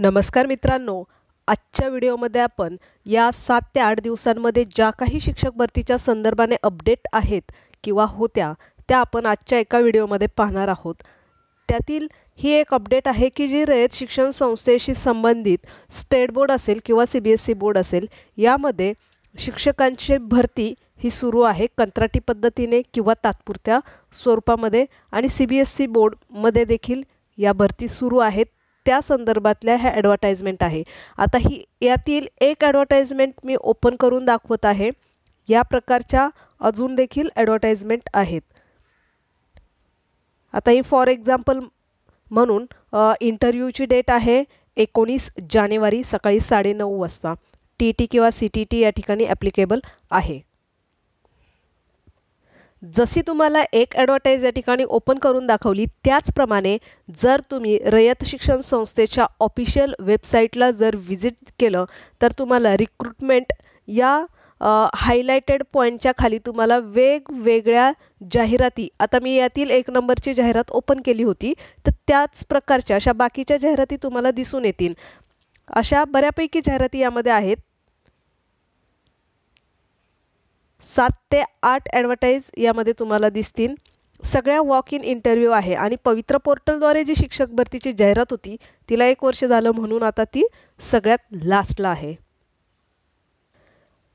नमस्कार मित्रांनो, आजच्या व्हिडिओमध्ये आपण या 7 ते 8 दिवसांमध्ये ज्या काही शिक्षक भरतीच्या संदर्भाने अपडेट आहेत किंवा होत्या त्या आपण आजच्या एका व्हिडिओमध्ये पाहणार आहोत। त्यातील ही एक अपडेट आहे की जी रयत शिक्षण संस्थेशी संबंधित स्टेट बोर्ड असेल किंवा CBSE बोर्ड असेल यामध्ये शिक्षकांची भरती ही सुरू आहे कंत्राटी पद्धतीने किंवा तात्पुरत्या स्वरूपामध्ये आणि CBSE बोर्ड मध्ये देखील या भरती सुरू आहेत। त्या संदर्भातल्या ह्या ॲडव्हर्टाइजमेंट आहे। आता ही यातील एक ॲडव्हर्टाइजमेंट मी ओपन करून दाखवत आहे। या प्रकारच्या अजून देखील ॲडव्हर्टाइजमेंट आहेत। आता ही फॉर एक्झाम्पल म्हणून इंटरव्ह्यूची डेट आहे 19 जानेवारी सकाळी 9:30 वाजता। TT किंवा CTT या ठिकाणी ॲप्लिकेबल आहे। जशी तुम्हाला एक ॲडव्हर्टाइज या ठिकाणी ओपन करून दाखवली त्याचप्रमाणे जर तुम्ही रयत शिक्षण संस्थेच्या ऑफिशियल वेबसाईटला जर व्हिजिट केलं तर तुम्हाला रिक्रुटमेंट या हायलाइटेड पॉइंटच्या खाली तुम्हाला वेगवेगळ्या जाहिराती, आता मी यातील 1 नंबरची जाहिरात ओपन केली होती तर त्याच प्रकारच्या अशा बाकीच्या जाहिराती तुम्हाला दिसून येतील। अशा बऱ्यापैकी जाहिराती यामध्ये आहेत। 7 ते 8 ॲडव्हर्टाइज यामध्ये तुम्हाला दिसतील। सगळ्या वॉक इन इंटरव्ह्यू आहे आणि पवित्र पोर्टलद्वारे जी शिक्षक भरतीची जाहिरात होती तिला 1 वर्ष झालं म्हणून आता ती सगळ्यात लास्टला आहे।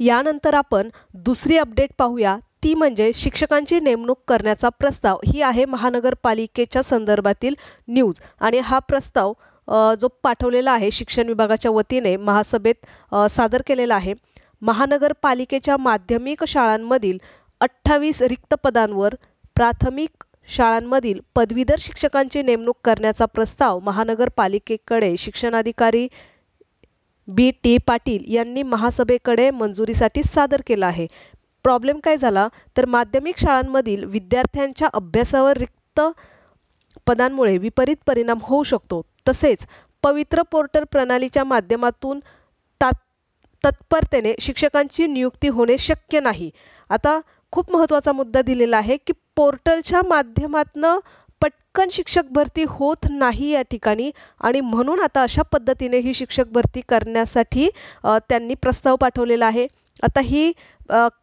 यानंतर आपण दुसरी अपडेट पाहूया, ती म्हणजे शिक्षकांची नेमणूक करण्याचा प्रस्ताव। ही आहे महानगरपालिकेच्या संदर्भातील न्यूज आणि हा प्रस्ताव जो पाठवलेला आहे शिक्षण विभागाच्या वतीने महासभेत सादर केलेला आहे। महानगरपालिकेच्या माध्यमिक शाळांमधील 28 रिक्त पदांवर प्राथमिक शाळांमधील पदवीधर शिक्षकांची नेमणूक करण्याचा प्रस्ताव महानगरपालिकेकडे शिक्षणाधिकारी BT पाटील यांनी महासभेकडे मंजुरीसाठी सादर केला आहे। प्रॉब्लेम काय झाला तर माध्यमिक शाळांमधील विद्यार्थ्यांच्या अभ्यासावर रिक्त पदांमुळे विपरीत परिणाम होऊ शकतो। तसेच पवित्र पोर्टल प्रणालीच्या माध्यमातून तत्परतेने शिक्षकांची नियुक्ती होणे शक्य नाही। आता खूप महत्त्वाचा मुद्दा दिलेला आहे की पोर्टलच्या माध्यमातून पटकन शिक्षक भरती होत नाही या ठिकाणी आणि म्हणून आता अशा पद्धतीने ही शिक्षक भरती करण्यासाठी त्यांनी प्रस्ताव पाठवलेला आहे। आता ही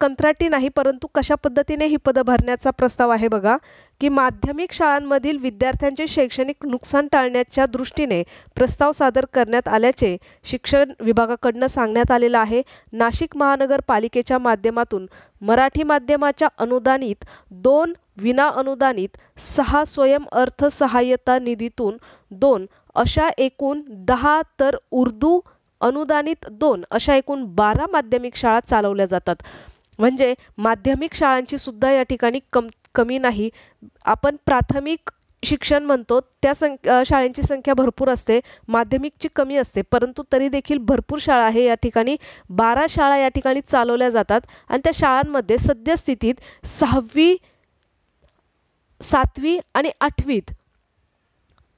कंत्राटी नाही परंतु कशा पद्धतीने ही पदं भरण्याचा प्रस्ताव आहे बघा की माध्यमिक शाळांमधील विद्यार्थ्यांचे शैक्षणिक नुकसान टाळण्याच्या दृष्टीने प्रस्ताव सादर करण्यात आल्याचे शिक्षण विभागाकडून सांगण्यात आलेलं आहे। नाशिक महानगरपालिकेच्या माध्यमातून मराठी माध्यमाच्या अनुदानित 2 विना अनुदानित 6 स्वयं अर्थसहाय्यता निधीतून 2 अशा एकूण 10 तर उर्दू अनुदानित 2 अशा एकूण 12 माध्यमिक शाळा चालवल्या जातात। म्हणजे माध्यमिक शाळांची सुद्धा या ठिकाणी कमी नाही। आपण प्राथमिक शिक्षण म्हणतो त्या शाळांची संख्या भरपूर असते, माध्यमिकची कमी असते, परंतु तरी देखील भरपूर शाळा आहे। या ठिकाणी 12 शाळा या ठिकाणी चालवल्या जातात आणि त्या शाळांमध्ये सद्यस्थितीत 6वी 7वी आणि 8वीत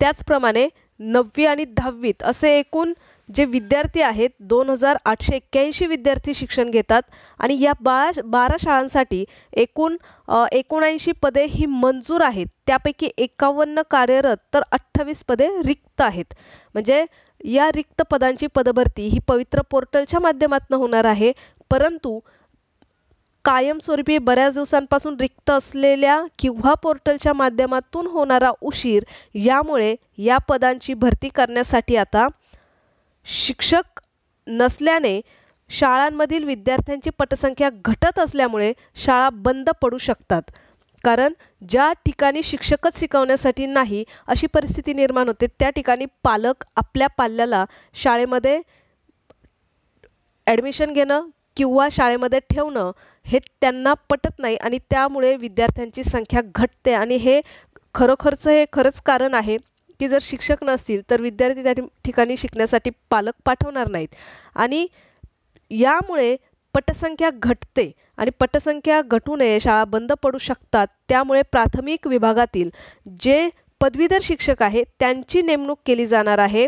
त्याचप्रमाणे 9वी आणि 10वीत असे एकूण जे विद्यार्थी आहेत 2881 विद्यार्थी शिक्षण घेतात आणि या 12 शाळांसाठी एकूण 79 पदे ही मंजूर आहेत। त्यापैकी 51 कार्यरत तर 28 पदे रिक्त आहेत। म्हणजे या रिक्त पदांची पदभरती ही पवित्र पोर्टलच्या माध्यमातून होणार आहे, परंतु कायमस्वरूपी बऱ्याच दिवसांपासून रिक्त असलेल्या किंवा पोर्टलच्या माध्यमातून होणारा उशीर यामुळे या पदांची भरती करण्यासाठी आता शिक्षक नसल्याने शाळांमधील विद्यार्थ्यांची पटसंख्या घटत असल्यामुळे शाळा बंद पडू शकतात। कारण ज्या ठिकाणी शिक्षकच शिकवण्यासाठी नाही अशी परिस्थिती निर्माण होते त्या ठिकाणी पालक आपल्या पाल्याला शाळेमध्ये ॲडमिशन घेणं किंवा शाळेमध्ये ठेवणं हे त्यांना पटत नाही आणि त्यामुळे विद्यार्थ्यांची संख्या घटते आणि हे खरंच कारण आहे की जर शिक्षक नसतील तर विद्यार्थी त्या ठिकाणी शिकण्यासाठी पालक पाठवणार नाहीत आणि यामुळे पटसंख्या घटते आणि पटसंख्या घटू नये शाळा बंद पडू शकतात। त्यामुळे प्राथमिक विभागातील जे पदवीधर शिक्षक आहेत त्यांची नेमणूक केली जाणार आहे।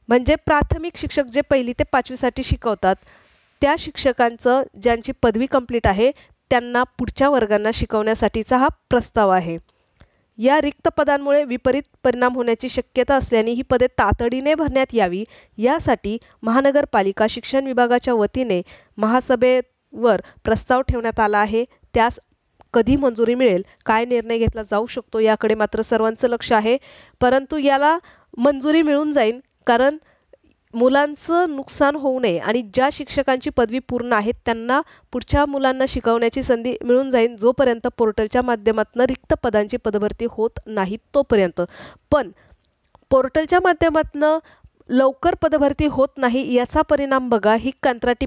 म्हणजे प्राथमिक शिक्षक जे 1ली ते 5वी साठी शिकवतात त्या शिक्षकांचं ज्यांची पदवी कंप्लीट आहे त्यांना पुढच्या वर्गांना शिकवण्यासाठीचा हा प्रस्ताव आहे। या रिक्त पदांमुळे विपरीत परिणाम होण्याची शक्यता असल्याने ही पदे तातडीने भरण्यात यावी यासाठी महानगरपालिका शिक्षण विभागाच्या वतीने महासभेवर प्रस्ताव ठेवण्यात आला आहे। त्यास कधी मंजुरी मिळेल, काय निर्णय घेतला जाऊ शकतो याकडे मात्र सर्वांचं लक्ष आहे। परंतु याला मंजुरी मिळून जाईल, कारण मुलांचं नुकसान होऊ नये आणि ज्या शिक्षकांची पदवी पूर्ण आहे त्यांना पुढच्या मुलांना शिकवण्याची संधी मिळून जाईल जोपर्यंत पोर्टलच्या माध्यमातून रिक्त पदांची पदभरती होत नाही तोपर्यंत। पण पोर्टलच्या माध्यमातून लवकर पदभरती होत नाही याचा परिणाम बघा, ही कंत्राटी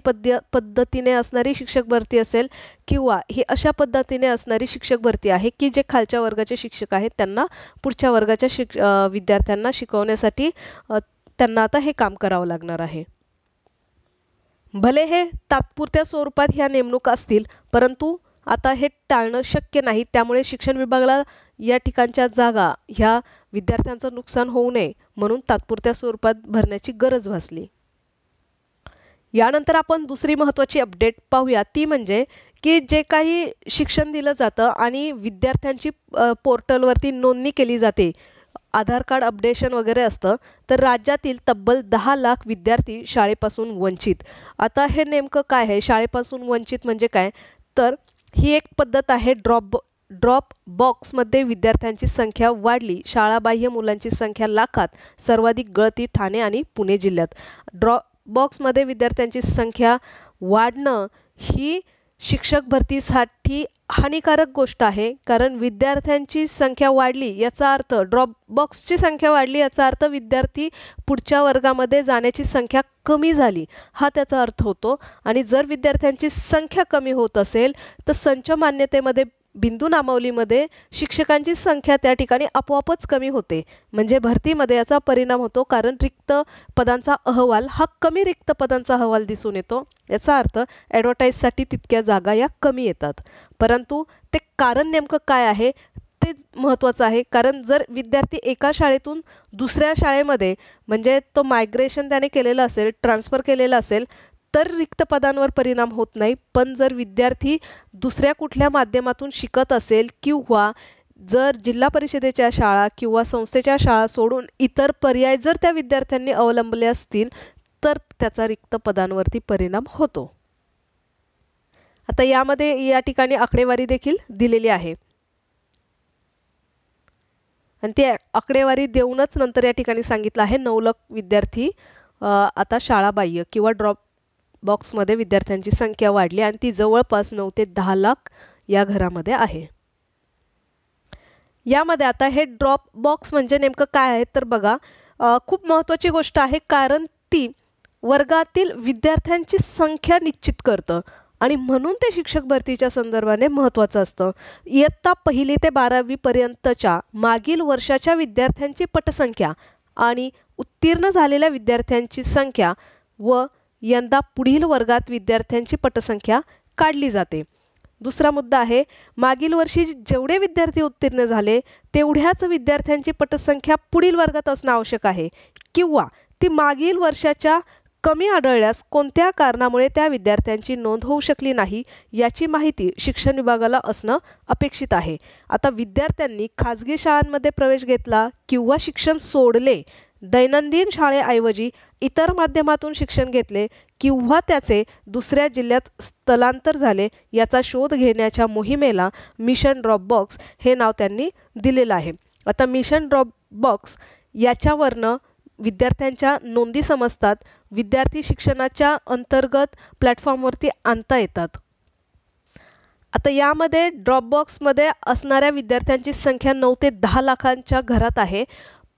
पद्धतीने असणारी शिक्षक भरती असेल किंवा ही अशा पद्धतीने असणारी शिक्षक भरती आहे की जे खालच्या वर्गाचे शिक्षक आहेत त्यांना पुढच्या वर्गाच्या विद्यार्थ्यांना शिकवण्यासाठी त्यांना आता हे काम करावं लागणार आहे। भले हे तात्पुरत्या स्वरूपात ह्या नेमणुका असतील, परंतु आता हे टाळणं शक्य नाही। त्यामुळे शिक्षण विभागाला या ठिकाणच्या जागा ह्या विद्यार्थ्यांचं नुकसान होऊ नये म्हणून तात्पुरत्या स्वरूपात भरण्याची गरज भासली। यानंतर आपण दुसरी महत्त्वाची अपडेट पाहूया, ती म्हणजे की जे काही शिक्षण दिलं जातं आणि विद्यार्थ्यांची पोर्टलवरती नोंदणी केली जाते, आधार कार्ड अपडेशन वगैरे असतं, तर राज्यातील तब्बल 10 लाख विद्यार्थी शाळेपासून वंचित। आता हे नेमकं काय आहे, शाळेपासून वंचित म्हणजे काय, तर ही एक पद्धत आहे। ड्रॉप बॉक्समध्ये विद्यार्थ्यांची संख्या वाढली, शाळाबाह्य मुलांची संख्या लाखात, सर्वाधिक गळती ठाणे आणि पुणे जिल्ह्यात। ड्रॉप बॉक्समध्ये विद्यार्थ्यांची संख्या वाढणं ही शिक्षक भरतीसाठी हानिकारक गोष्ट आहे, कारण विद्यार्थ्यांची संख्या वाढली याचा अर्थ, ड्रॉप बॉक्सची संख्या वाढली याचा अर्थ विद्यार्थी पुढच्या वर्गामध्ये जाण्याची संख्या कमी झाली हा त्याचा अर्थ होतो। आणि जर विद्यार्थ्यांची संख्या कमी होत असेल तर संच मान्यतेमध्ये बिंदू नामावलीमध्ये शिक्षकांची संख्या त्या ठिकाणी आपोआपच कमी होते, म्हणजे भरतीमध्ये याचा परिणाम होतो, कारण रिक्त पदांचा अहवाल हा कमी रिक्त पदांचा अहवाल दिसून येतो। याचा अर्थ ॲडव्हर्टाईजसाठी तितक्या जागा या कमी येतात। परंतु ते कारण नेमकं काय आहे ते महत्त्वाचं आहे, कारण जर विद्यार्थी एका शाळेतून दुसऱ्या शाळेमध्ये म्हणजे तो मायग्रेशन त्याने केलेलं असेल, ट्रान्सफर केलेलं असेल तर रिक्त पदांवर परिणाम होत नाही। पण जर विद्यार्थी दुसऱ्या कुठल्या माध्यमातून शिकत असेल किंवा जर जिल्हा परिषदेच्या शाळा किंवा संस्थेच्या शाळा सोडून इतर पर्याय जर त्या विद्यार्थ्यांनी अवलंबले असतील तर त्याचा रिक्त पदांवरती परिणाम होतो। आता यामध्ये या ठिकाणी आकडेवारी देखील दिलेली आहे आणि ती आकडेवारी देऊनच नंतर या ठिकाणी सांगितलं आहे 9 लाख विद्यार्थी आता शाळाबाह्य किंवा ड्रॉप बॉक्समध्ये विद्यार्थ्यांची संख्या वाढली आणि ती जवळपास 9 ते 10 लाख या घरामध्ये आहे। यामध्ये आता हे ड्रॉप बॉक्स म्हणजे नेमकं काय आहे तर बघा, खूप महत्त्वाची गोष्ट आहे, कारण ती वर्गातील विद्यार्थ्यांची संख्या निश्चित करतं आणि म्हणून ते शिक्षक भरतीच्या संदर्भाने महत्त्वाचं असतं। इयत्ता 1ली ते 12वी पर्यंतच्या मागील वर्षाच्या विद्यार्थ्यांची पटसंख्या आणि उत्तीर्ण झालेल्या विद्यार्थ्यांची संख्या व यंदा पुढील वर्गात विद्यार्थ्यांची पटसंख्या काढली जाते। दुसरा मुद्दा आहे, मागील वर्षी जेवढे विद्यार्थी उत्तीर्ण झाले तेवढ्याच विद्यार्थ्यांची पटसंख्या पुढील वर्गात असणं आवश्यक आहे, किंवा ती मागील वर्षाच्या कमी आढळल्यास कोणत्या कारणामुळे त्या विद्यार्थ्यांची नोंद होऊ शकली नाही याची माहिती शिक्षण विभागाला असणं अपेक्षित आहे। आता विद्यार्थ्यांनी खाजगी शाळांमध्ये प्रवेश घेतला किंवा शिक्षण सोडले, दैनंदिन शाळेऐवजी इतर माध्यमातून शिक्षण घेतले किंवा त्याचे दुसऱ्या जिल्ह्यात स्थलांतर झाले याचा शोध घेण्याच्या मोहिमेला मिशन ड्रॉप बॉक्स हे नाव त्यांनी दिलेलं आहे। आता मिशन ड्रॉप बॉक्स याच्यावरनं विद्यार्थ्यांच्या नोंदी समजतात, विद्यार्थी शिक्षणाच्या अंतर्गत प्लॅटफॉर्मवरती आणता येतात। आता यामध्ये ड्रॉप बॉक्समध्ये असणाऱ्या विद्यार्थ्यांची संख्या 9 ते 10 लाखांच्या घरात आहे,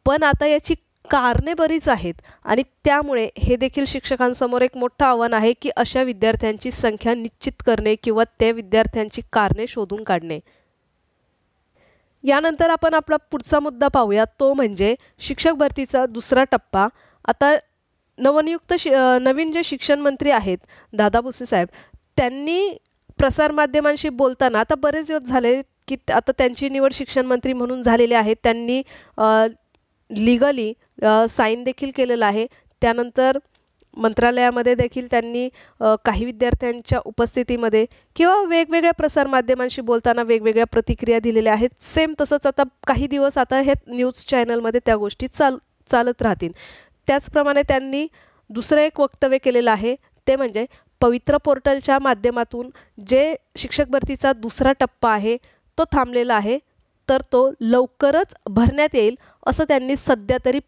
पण आता याची कारणे बरीच आहेत आणि त्यामुळे हे देखील शिक्षकांसमोर एक मोठं आव्हान आहे की अशा विद्यार्थ्यांची संख्या निश्चित करणे किंवा त्या विद्यार्थ्यांची कारणे शोधून काढणे। यानंतर आपण आपला पुढचा मुद्दा पाहूया, तो म्हणजे शिक्षक भरतीचा दुसरा टप्पा। आता नवीन जे शिक्षण मंत्री आहेत दादा भुसे साहेब, त्यांनी प्रसारमाध्यमांशी बोलताना, आता बरेच दिवस झाले की आता त्यांची निवड शिक्षण मंत्री म्हणून झालेली आहे, त्यांनी लीगली साईन देखील केलेलं आहे, त्यानंतर मंत्रालयामध्ये देखील त्यांनी काही विद्यार्थ्यांच्या उपस्थितीमध्ये किंवा वेगवेगळ्या प्रसारमाध्यमांशी बोलताना वेगवेगळ्या प्रतिक्रिया दिलेल्या आहेत. सेम तसंच आता काही दिवस आता हे न्यूज चॅनलमध्ये त्या गोष्टी चालत राहतील. त्याचप्रमाणे त्यांनी दुसरं एक वक्तव्य केलेलं आहे, ते म्हणजे पवित्र पोर्टलच्या माध्यमातून जे शिक्षक भरतीचा दुसरा टप्पा आहे तो थांबलेला आहे, तर तो लवकरच भरण्यात येईल असं त्यांनी सध्या तरी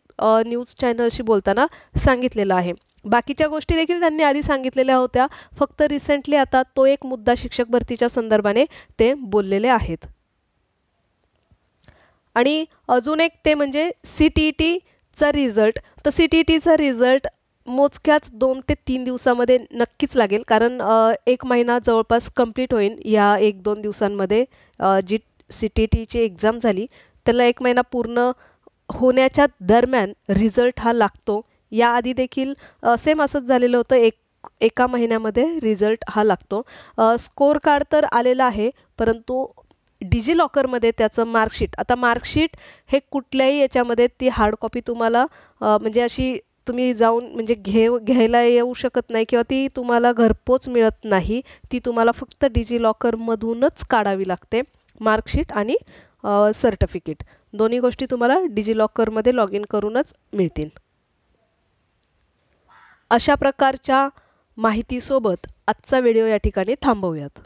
न्यूज चॅनलशी बोलताना सांगितलेलं आहे. बाकीच्या गोष्टी देखील त्यांनी आधी सांगितलेल्या होत्या, फक्त रिसेंटली आता तो एक मुद्दा शिक्षक भरतीच्या संदर्भाने ते बोललेले आहेत. आणि अजून एक ते म्हणजे CTETचा रिझल्ट. तर CTETचा रिझल्ट मोजक्याच 2 ते 3 दिवसामध्ये नक्कीच लागेल, कारण 1 महिना जवळपास कंप्लीट होईल या 1-2 दिवसांमध्ये. जी CTETची एक्झाम झाली त्याला 1 महिना पूर्ण होण्याच्या दरम्यान रिझल्ट हा लागतो. याआधी देखील सेम असंच झालेलं होतं, एका महिन्यामध्ये रिझल्ट हा लागतो. स्कोर कार्ड तर आलेला आहे, परंतु डिजिलॉकरमध्ये त्याचं मार्कशीट, आता मार्कशीट हे कुठल्याही याच्यामध्ये ती हार्ड कॉपी तुम्हाला म्हणजे अशी तुम्ही जाऊन म्हणजे घ्यायला येऊ शकत नाही किंवा ती तुम्हाला घरपोच मिळत नाही. ती तुम्हाला फक्त डिजिलॉकरमधूनच काढावी लागते. मार्कशीट आणि सर्टिफिकेट दोन्ही गोष्टी तुम्हाला डिजिलॉकरमध्ये लॉग इन करूनच मिळतील. अशा प्रकारच्या माहितीसोबत आजचा व्हिडिओ या ठिकाणी थांबवूयात.